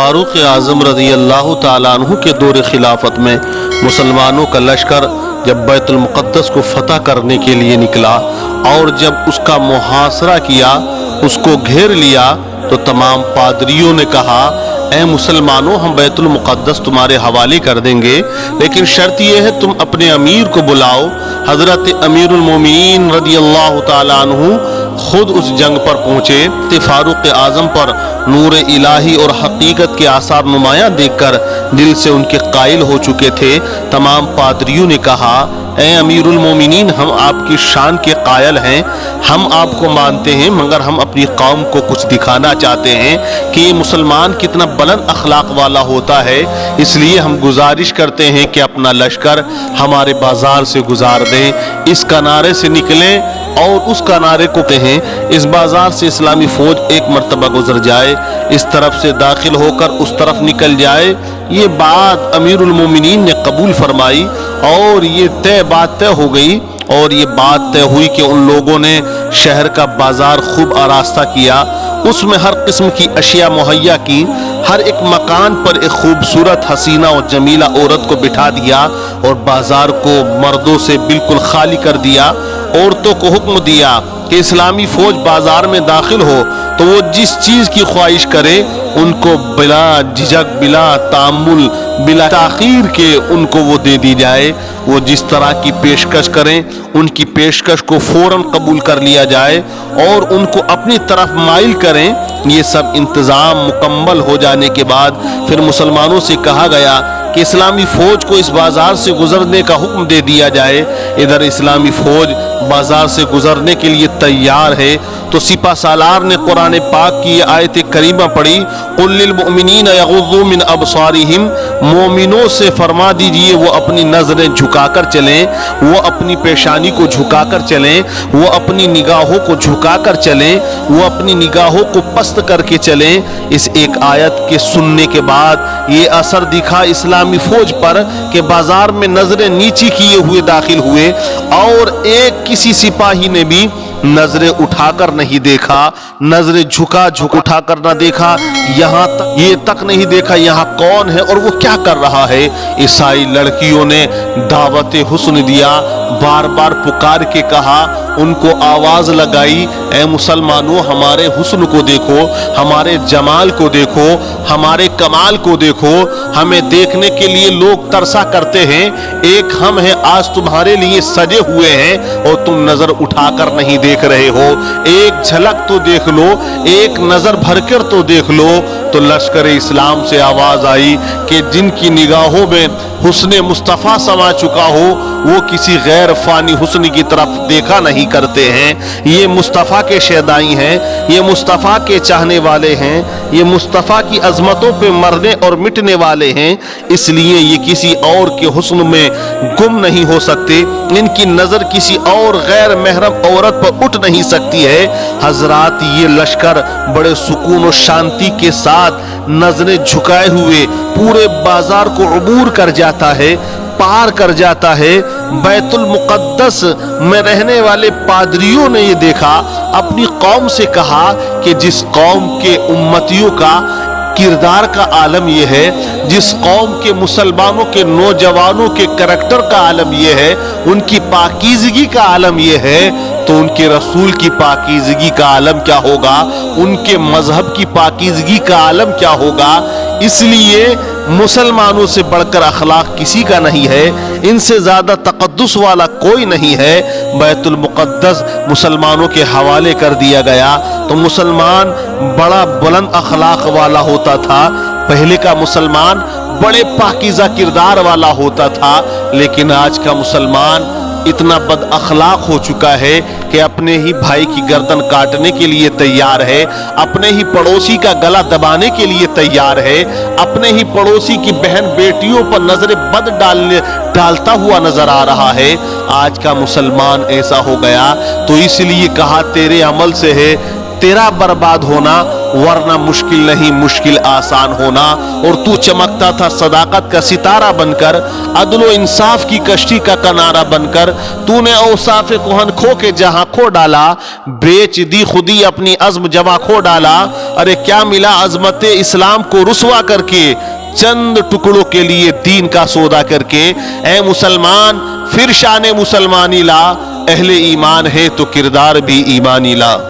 फारूक आज़म रज़ी अल्लाह ताला अन्हु के दौर खिलाफत में मुसलमानों का लश्कर जब बैतुल मुक़द्दस को फतह करने के लिए निकला और जब उसका मुहासरा किया, उसको घेर लिया, तो तमाम पादरियों ने कहा, ऐ मुसलमानों, हम बैतुल मुक़द्दस तुम्हारे हवाले कर देंगे, लेकिन शर्त यह है तुम अपने अमीर को बुलाओ। हज़रत अमीरुल मोमिनीन रज़ियल्लाहु ताला अन्हु खुद उस जंग पर पहुँचे। फारूक आज़म पर नूर इलाही और हकीकत के आसार नुमाया देखकर दिल से उनके कायल हो चुके थे। तमाम पादरियों ने कहा, ऐ अमीरुल मोमिनीन, हम आपकी शान के कायल हैं, हम आपको मानते हैं, मगर हम अपनी कौम को कुछ दिखाना चाहते हैं कि ये मुसलमान कितना बुलंद अखलाक वाला होता है। इसलिए हम गुजारिश करते हैं कि अपना लश्कर हमारे बाजार से गुजार दें, इस किनारे से निकलें और उस किनारे को कहें, इस बाजार से इस्लामी फौज एक मरतबा गुजर जाए, इस तरफ से दाखिल होकर उस तरफ निकल जाए। ये बात अमीरुल मोमिनीन ने कबूल फरमाई और ये बात तय हो गई। और ये बात तय हुई कि उन लोगों ने शहर का बाजार खूब आरास्ता किया, उसमें हर किस्म की अशिया मुहैया की, हर एक मकान पर एक खूबसूरत हसीना और जमीला औरत को बिठा दिया और बाजार को मर्दों से बिल्कुल खाली कर दिया। औरतों को हुक्म दिया कि इस्लामी फौज बाजार में दाखिल हो तो वो जिस चीज़ की ख्वाहिश करे उनको बिला झिझक, बिला तामुल, बिला ताखीर के उनको वो दे दी जाए। वो जिस तरह की पेशकश करें उनकी पेशकश को फौरन कबूल कर लिया जाए और उनको अपनी तरफ माइल करें। ये सब इंतज़ाम मुकम्मल हो जाने के बाद फिर मुसलमानों से कहा गया कि इस्लामी फ़ौज को इस बाज़ार से गुज़रने का हुक्म दे दिया जाए। इधर इस्लामी फ़ौज बाज़ार से गुज़रने के लिए तैयार है तो सिपा सालार ने कुरान पाक की आयत करीमा पढ़ी, कुल लिल मुमिनीना यग़ुज़्ज़ू मिन अबसारिहिम, मोमिनों से फरमा दीजिए वो अपनी नज़रें झुकाकर चलें, वो अपनी पेशानी को झुकाकर चलें, वो अपनी निगाहों को झुकाकर चलें, वो अपनी निगाहों को पस्त करके चलें। इस एक आयत के सुनने के बाद ये असर दिखा इस्लामी फौज पर कि बाजार में नजरें नीची किए हुए दाखिल हुए और एक किसी सिपाही ने भी नजरें उठाकर नहीं देखा, नजरें उठाकर ना देखा, यहाँ तक ये तक नहीं देखा यहाँ कौन है और वो क्या कर रहा है। ईसाई लड़कियों ने दावत हुस्न दिया, बार बार पुकार के कहा, उनको आवाज लगाई, ऐ मुसलमानों, हमारे हुस्न को देखो, हमारे जमाल को देखो, हमारे कमाल को देखो, हमें देखने के लिए लोग तरसा करते हैं। एक हम हैं, आज तुम्हारे लिए सजे हुए हैं और तुम नजर उठाकर नहीं देख रहे हो। एक झलक तो देख लो, एक नजर भरकर तो देख लो। तो लश्कर इस्लाम से आवाज आई कि जिनकी निगाहों में हुस्न मुस्तफ़ा समा चुका हो वो किसी गैर फानी हुस्न की तरफ देखा नहीं करते हैं। ये मुस्तफ़ा के शैदाई हैं, ये मुस्तफ़ा के चाहने वाले हैं, ये मुस्तफ़ा की अजमतों पे मरने और मिटने वाले हैं, इसलिए ये किसी और के हुस्न में गुम नहीं हो सकते। इनकी नज़र किसी और गैर महरम औरत पर उठ नहीं सकती है। हजरात, ये लश्कर बड़े सुकून और शांति के साथ नजरें झुकाए हुए पूरे बाजार को अबूर कर जाता है, पार कर जाता है। बैतुल मुक़द्दस में रहने वाले पादरियों ने ये देखा, अपनी कौम से कहा कि जिस कौम के उम्मतियों का किरदार का आलम यह है, जिस कौम के मुसलमानों के नौजवानों के करैक्टर का आलम यह है, उनकी पाकीज़गी का आलम यह है, तो उनके रसूल की पाकीज़गी का आलम क्या होगा, उनके मजहब की पाकीज़गी का आलम क्या होगा। इसलिए मुसलमानों से बढ़कर अखलाक किसी का नहीं है, इनसे ज़्यादा तक़द्दुस वाला कोई नहीं है। बैतुल मुक़द्दस मुसलमानों के हवाले कर दिया गया तो मुसलमान बड़ा बुलंद अखलाक वाला होता था। पहले का मुसलमान बड़े पाकीज़ा किरदार वाला होता था, लेकिन आज का मुसलमान इतना बद अखलाक हो चुका है कि अपने ही भाई की गर्दन काटने के लिए तैयार है, अपने ही पड़ोसी का गला दबाने के लिए तैयार है, अपने ही पड़ोसी की बहन बेटियों पर नजरें बद डालता हुआ नजर आ रहा है। आज का मुसलमान ऐसा हो गया, तो इसलिए कहा तेरे अमल से है तेरा बर्बाद होना ورنہ مشکل نہیں، مشکل آسان ہونا۔ اور تو چمکتا تھا صداقت کا ستارہ بن کر، عدل و انصاف کی کشتی کا کنارہ بن کر۔ تو نے اوصاف کہن کھو کے جہاں کھو ڈالا، بیچ دی خودی اپنی عزم جمع کھو ڈالا۔ ارے کیا ملا عظمت اسلام کو رسوا کر کے، چند ٹکڑوں کے لیے دین کا سودا کر کے۔ اے مسلمان پھر شان مسلمانی لا، اہل ایمان ہے تو کردار بھی ایمانی لا۔